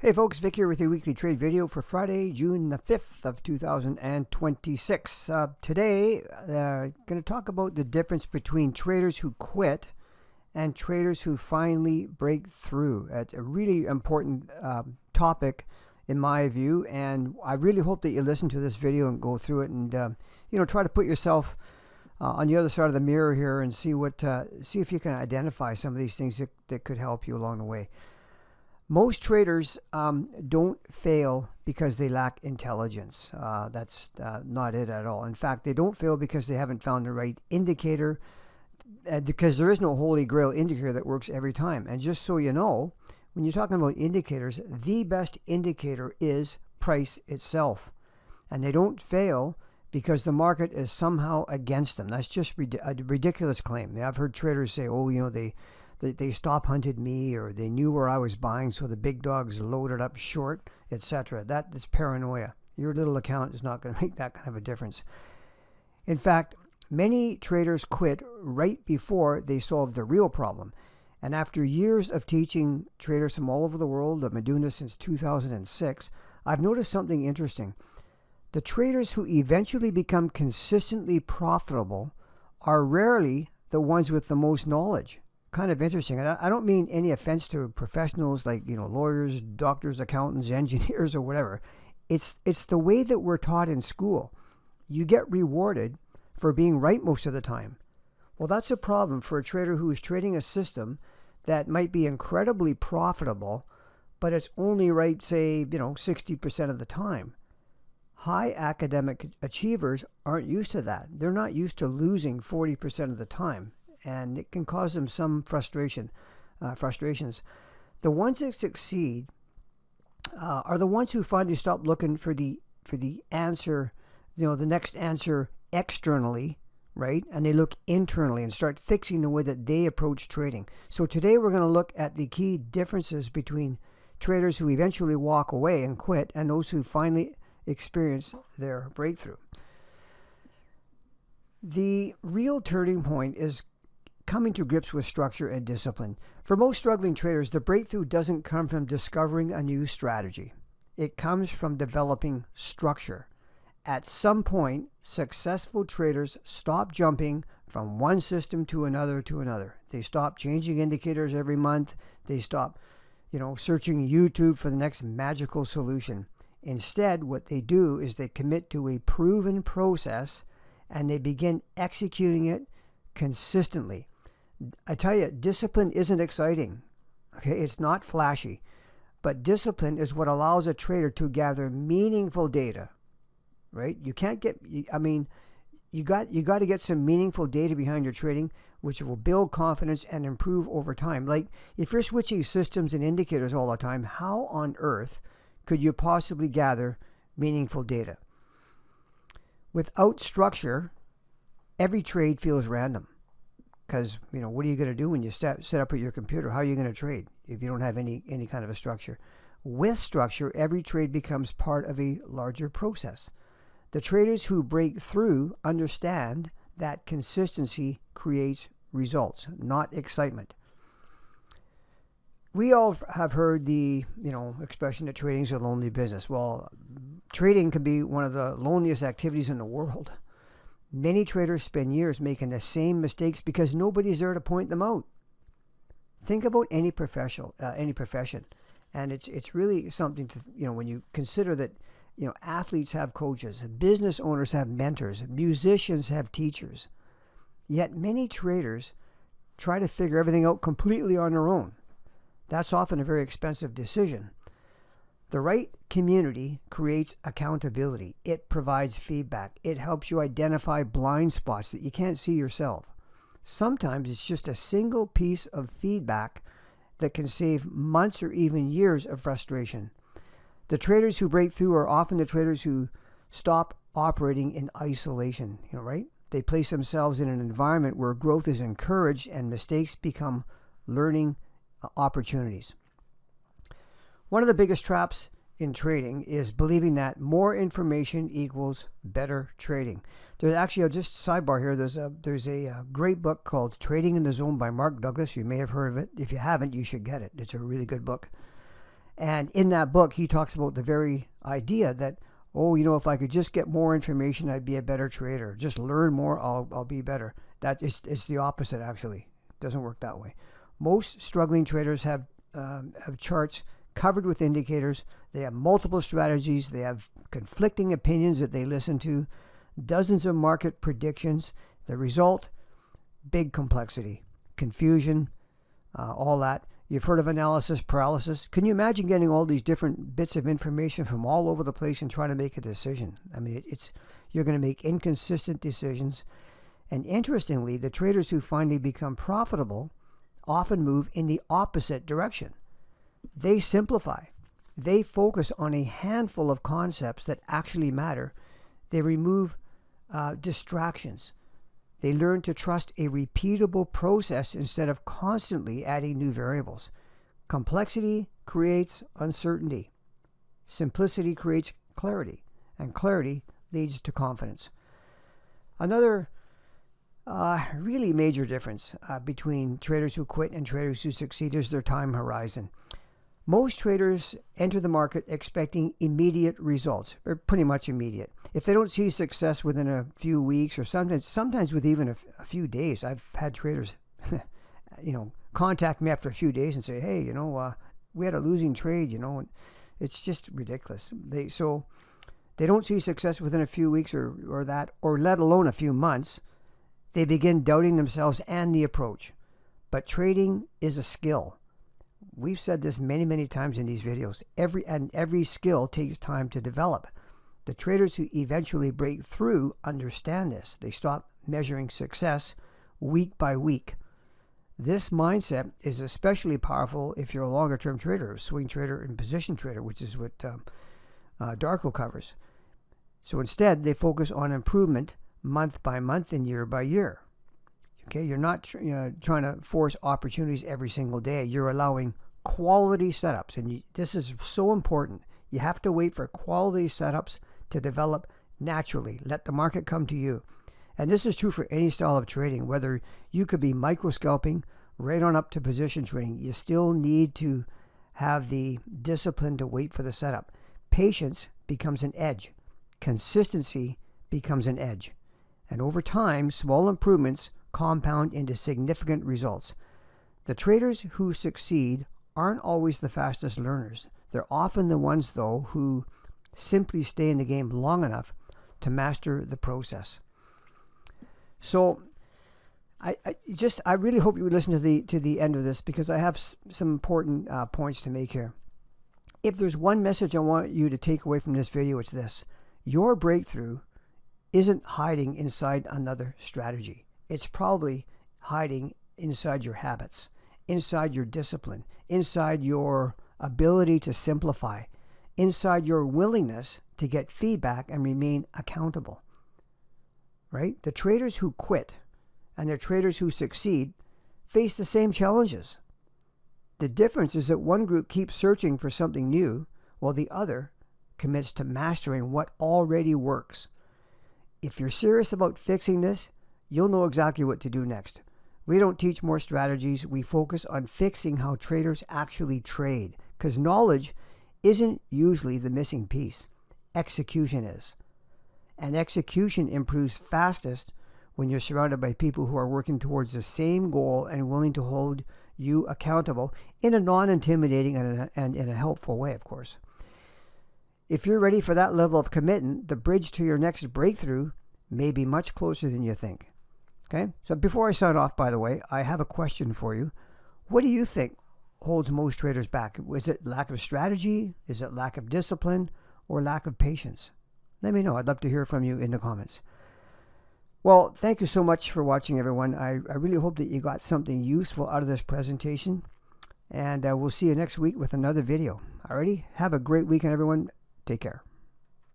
Hey folks, Vic here with your weekly trade video for Friday, June the 5th of 2026. Today, going to talk about the difference between traders who quit and traders who finally break through. It's a really important topic in my view, and I really hope that you listen to this video and go through it and try to put yourself on the other side of the mirror here and see if you can identify some of these things that could help you along the way. Most traders don't fail because they lack intelligence. That's not it at all. In fact, they don't fail because they haven't found the right indicator, because there is no holy grail indicator that works every time. And just so you know, when you're talking about indicators, the best indicator is price itself. And they don't fail because the market is somehow against them. That's just a ridiculous claim. I've heard traders say, they stop hunted me, or they knew where I was buying, so the big dogs loaded up short, etc. That is paranoia. Your little account is not going to make that kind of a difference. In fact, many traders quit right before they solve the real problem. And after years of teaching traders from all over the world, I've been doing this since 2006, I've noticed something interesting. The traders who eventually become consistently profitable are rarely the ones with the most knowledge. Kind of interesting. And I don't mean any offense to professionals like lawyers, doctors, accountants, engineers, or whatever. It's the way that we're taught in school. You get rewarded for being right most of the time. Well, that's a problem for a trader who is trading a system that might be incredibly profitable, but it's only right, say, 60% of the time. High academic achievers aren't used to that. They're not used to losing 40% of the time. And it can cause them some frustrations. The ones that succeed are the ones who finally stop looking for the answer, the next answer externally, right? And they look internally and start fixing the way that they approach trading. So today we're going to look at the key differences between traders who eventually walk away and quit and those who finally experience their breakthrough. The real turning point is coming to grips with structure and discipline. For most struggling traders, the breakthrough doesn't come from discovering a new strategy. It comes from developing structure. At some point, successful traders stop jumping from one system to another. They stop changing indicators every month. They stop, searching YouTube for the next magical solution. Instead, what they do is they commit to a proven process and they begin executing it consistently. I tell you, discipline isn't exciting. Okay, it's not flashy, but discipline is what allows a trader to gather meaningful data. Right? You can't get. You got to get some meaningful data behind your trading, which will build confidence and improve over time. Like if you're switching systems and indicators all the time, how on earth could you possibly gather meaningful data? Without structure, every trade feels random. Because, what are you going to do when you set up at your computer? How are you going to trade if you don't have any kind of a structure? With structure, every trade becomes part of a larger process. The traders who break through understand that consistency creates results, not excitement. We all have heard the, expression that trading is a lonely business. Well, trading can be one of the loneliest activities in the world. Many traders spend years making the same mistakes because nobody's there to point them out. Think about any profession, and it's really something to, when you consider that, athletes have coaches, business owners have mentors, musicians have teachers. Yet many traders try to figure everything out completely on their own. That's often a very expensive decision. The right community creates accountability. It provides feedback. It helps you identify blind spots that you can't see yourself. Sometimes it's just a single piece of feedback that can save months or even years of frustration. The traders who break through are often the traders who stop operating in isolation, right? They place themselves in an environment where growth is encouraged and mistakes become learning opportunities. One of the biggest traps in trading is believing that more information equals better trading. There's actually, just sidebar here, there's a great book called Trading in the Zone by Mark Douglas. You may have heard of it. If you haven't, you should get it. It's a really good book. And in that book, he talks about the very idea that, oh, if I could just get more information, I'd be a better trader. Just learn more, I'll be better. It's the opposite, actually. It doesn't work that way. Most struggling traders have charts covered with indicators. They have multiple strategies. They have conflicting opinions that they listen to, dozens of market predictions. The result, big complexity, confusion, all that. You've heard of analysis paralysis. Can you imagine getting all these different bits of information from all over the place and trying to make a decision? I mean, you're going to make inconsistent decisions. And interestingly, the traders who finally become profitable often move in the opposite direction. They simplify. They focus on a handful of concepts that actually matter. They remove distractions. They learn to trust a repeatable process instead of constantly adding new variables. Complexity creates uncertainty. Simplicity creates clarity, and clarity leads to confidence. Another really major difference between traders who quit and traders who succeed is their time horizon. Most traders enter the market expecting immediate results, or pretty much immediate. If they don't see success within a few weeks, or sometimes with even a few days, I've had traders, contact me after a few days and say, "Hey, we had a losing trade," and it's just ridiculous. They don't see success within a few weeks or let alone a few months. They begin doubting themselves and the approach. But trading is a skill. We've said this many, many times in these videos. Every skill takes time to develop. The traders who eventually break through understand this. They stop measuring success week by week. This mindset is especially powerful if you're a longer-term trader, a swing trader and position trader, which is what Darko covers. So instead, they focus on improvement month by month and year by year. Okay, you're not trying to force opportunities every single day. You're allowing quality setups, and this is so important. You have to wait for quality setups to develop naturally. Let the market come to you. And this is true for any style of trading, whether you could be micro scalping right on up to position trading. You still need to have the discipline to wait for the setup. Patience becomes an edge. Consistency becomes an edge. And over time, small improvements compound into significant results. The traders who succeed aren't always the fastest learners. They're often the ones, though, who simply stay in the game long enough to master the process. So I really hope you would listen to the end of this, because I have some important points to make here. If there's one message I want you to take away from this video, it's this: your breakthrough isn't hiding inside another strategy. It's probably hiding inside your habits, inside your discipline, inside your ability to simplify, inside your willingness to get feedback and remain accountable. Right? The traders who quit and the traders who succeed face the same challenges. The difference is that one group keeps searching for something new, while the other commits to mastering what already works. If you're serious about fixing this, you'll know exactly what to do next. We don't teach more strategies. We focus on fixing how traders actually trade, because knowledge isn't usually the missing piece. Execution is. And execution improves fastest when you're surrounded by people who are working towards the same goal and willing to hold you accountable in a non-intimidating and in a helpful way, of course. If you're ready for that level of commitment, the bridge to your next breakthrough may be much closer than you think. Okay? So before I sign off, by the way, I have a question for you. What do you think holds most traders back? Is it lack of strategy? Is it lack of discipline? Or lack of patience? Let me know. I'd love to hear from you in the comments. Well, thank you so much for watching, everyone. I really hope that you got something useful out of this presentation. And we'll see you next week with another video. Alrighty? Have a great weekend, everyone. Take care.